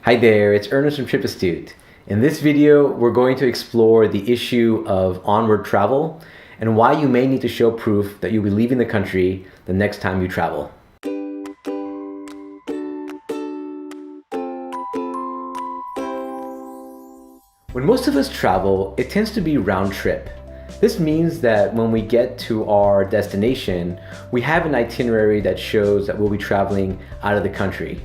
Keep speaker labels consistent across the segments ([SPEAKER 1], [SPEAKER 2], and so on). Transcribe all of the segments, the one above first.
[SPEAKER 1] Hi there, it's Ernest from Trip Astute. In this video, we're going to explore the issue of onward travel and why you may need to show proof that you'll be leaving the country the next time you travel. When most of us travel, it tends to be round trip. This means that when we get to our destination, we have an itinerary that shows that we'll be traveling out of the country.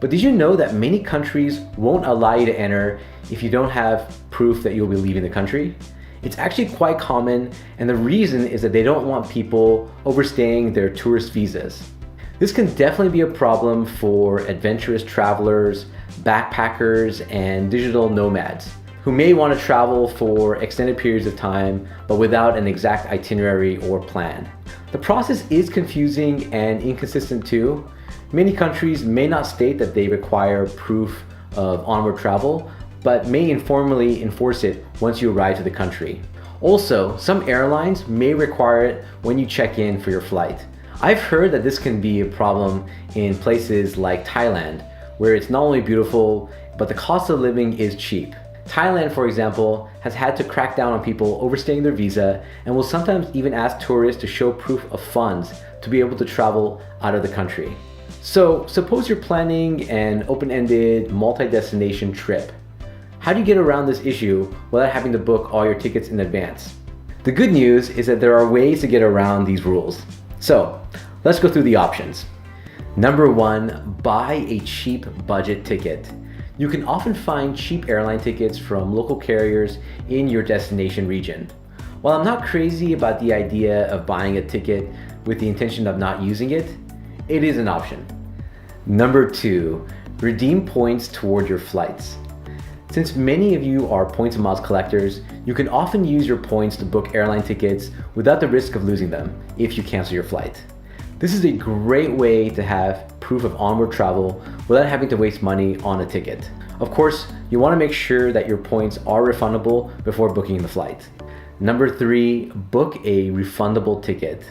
[SPEAKER 1] But did you know that many countries won't allow you to enter if you don't have proof that you'll be leaving the country? It's actually quite common, and the reason is that they don't want people overstaying their tourist visas. This can definitely be a problem for adventurous travelers, backpackers, and digital nomads who may want to travel for extended periods of time, but without an exact itinerary or plan. The process is confusing and inconsistent too. Many countries may not state that they require proof of onward travel, but may informally enforce it once you arrive to the country. Also, some airlines may require it when you check in for your flight. I've heard that this can be a problem in places like Thailand, where it's not only beautiful, but the cost of living is cheap. Thailand, for example, has had to crack down on people overstaying their visa and will sometimes even ask tourists to show proof of funds to be able to travel out of the country. So, suppose you're planning an open-ended, multi-destination trip. How do you get around this issue without having to book all your tickets in advance? The good news is that there are ways to get around these rules. So, let's go through the options. Number 1, buy a cheap budget ticket. You can often find cheap airline tickets from local carriers in your destination region. While I'm not crazy about the idea of buying a ticket with the intention of not using it, it is an option. Number 2, redeem points toward your flights. Since many of you are points and miles collectors, you can often use your points to book airline tickets without the risk of losing them if you cancel your flight. This is a great way to have proof of onward travel without having to waste money on a ticket. Of course, you want to make sure that your points are refundable before booking the flight. Number 3, book a refundable ticket.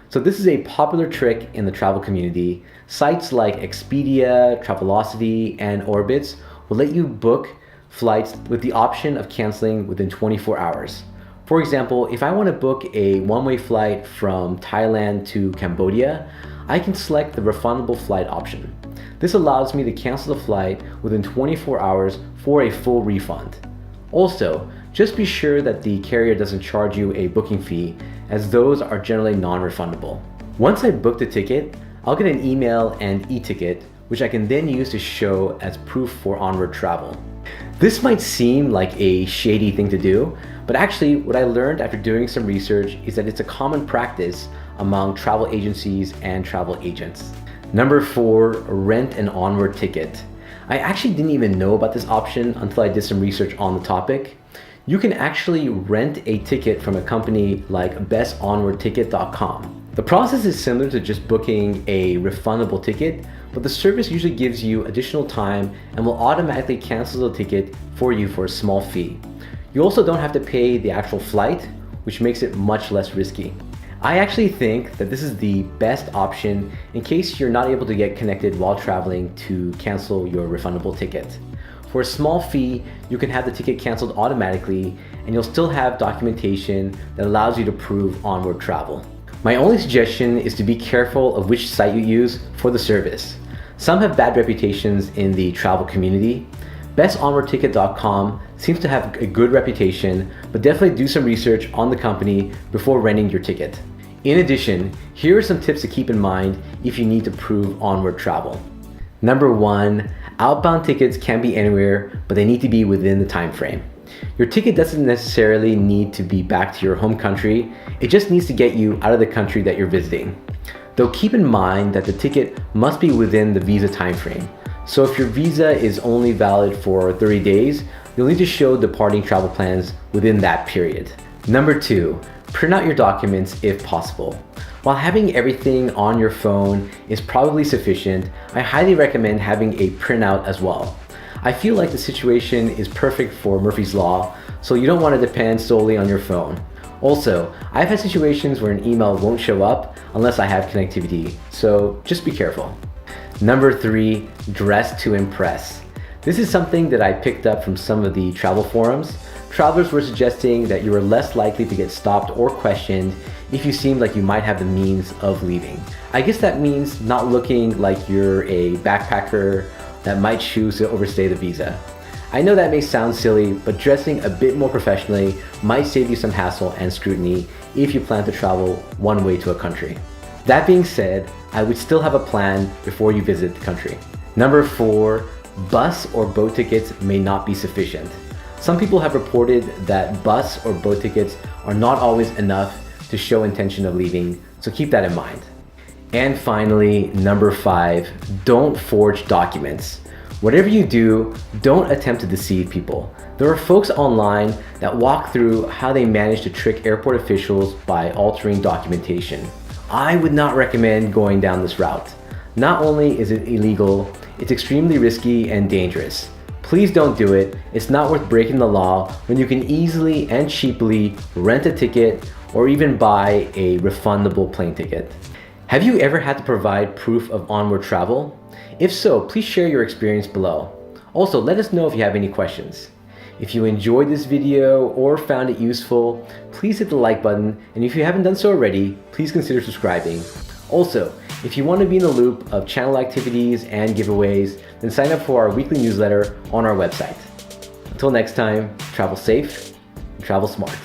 [SPEAKER 1] So this is a popular trick in the travel community. Sites like Expedia, Travelocity, and Orbitz will let you book flights with the option of canceling within 24 hours. For example, if I want to book a one-way flight from Thailand to Cambodia, I can select the refundable flight option. This allows me to cancel the flight within 24 hours for a full refund. Also, just be sure that the carrier doesn't charge you a booking fee, as those are generally non-refundable. Once I book the ticket, I'll get an email and e-ticket, which I can then use to show as proof for onward travel. This might seem like a shady thing to do, but actually what I learned after doing some research is that it's a common practice among travel agencies and travel agents. Number 4, rent an onward ticket. I actually didn't even know about this option until I did some research on the topic. You can actually rent a ticket from a company like bestonwardticket.com. The process is similar to just booking a refundable ticket, but the service usually gives you additional time and will automatically cancel the ticket for you for a small fee. You also don't have to pay the actual flight, which makes it much less risky. I actually think that this is the best option in case you're not able to get connected while traveling to cancel your refundable ticket. For a small fee, you can have the ticket canceled automatically, and you'll still have documentation that allows you to prove onward travel. My only suggestion is to be careful of which site you use for the service. Some have bad reputations in the travel community. BestOnwardTicket.com seems to have a good reputation, but definitely do some research on the company before renting your ticket. In addition, here are some tips to keep in mind if you need to prove onward travel. Number 1, outbound tickets can be anywhere, but they need to be within the time frame. Your ticket doesn't necessarily need to be back to your home country, it just needs to get you out of the country that you're visiting. Though keep in mind that the ticket must be within the visa time frame. So if your visa is only valid for 30 days, you'll need to show departing travel plans within that period. Number 2, print out your documents if possible. While having everything on your phone is probably sufficient, I highly recommend having a printout as well. I feel like the situation is perfect for Murphy's Law, so you don't want to depend solely on your phone. Also, I've had situations where an email won't show up unless I have connectivity, so just be careful. Number 3, dress to impress. This is something that I picked up from some of the travel forums. Travelers were suggesting that you are less likely to get stopped or questioned if you seem like you might have the means of leaving. I guess that means not looking like you're a backpacker that might choose to overstay the visa. I know that may sound silly, but dressing a bit more professionally might save you some hassle and scrutiny if you plan to travel one way to a country. That being said, I would still have a plan before you visit the country. Number 4, bus or boat tickets may not be sufficient. Some people have reported that bus or boat tickets are not always enough to show intention of leaving, so keep that in mind. And finally, number 5, don't forge documents. Whatever you do, don't attempt to deceive people. There are folks online that walk through how they manage to trick airport officials by altering documentation. I would not recommend going down this route. Not only is it illegal, it's extremely risky and dangerous. Please don't do it. It's not worth breaking the law when you can easily and cheaply rent a ticket or even buy a refundable plane ticket. Have you ever had to provide proof of Onward travel? If so, please share your experience below. Also, let us know if you have any questions. If you enjoyed this video or found it useful, please hit the like button, and if you haven't done so already, please consider subscribing. Also, if you want to be in the loop of channel activities and giveaways, then sign up for our weekly newsletter on our website. Until next time, travel safe and travel smart.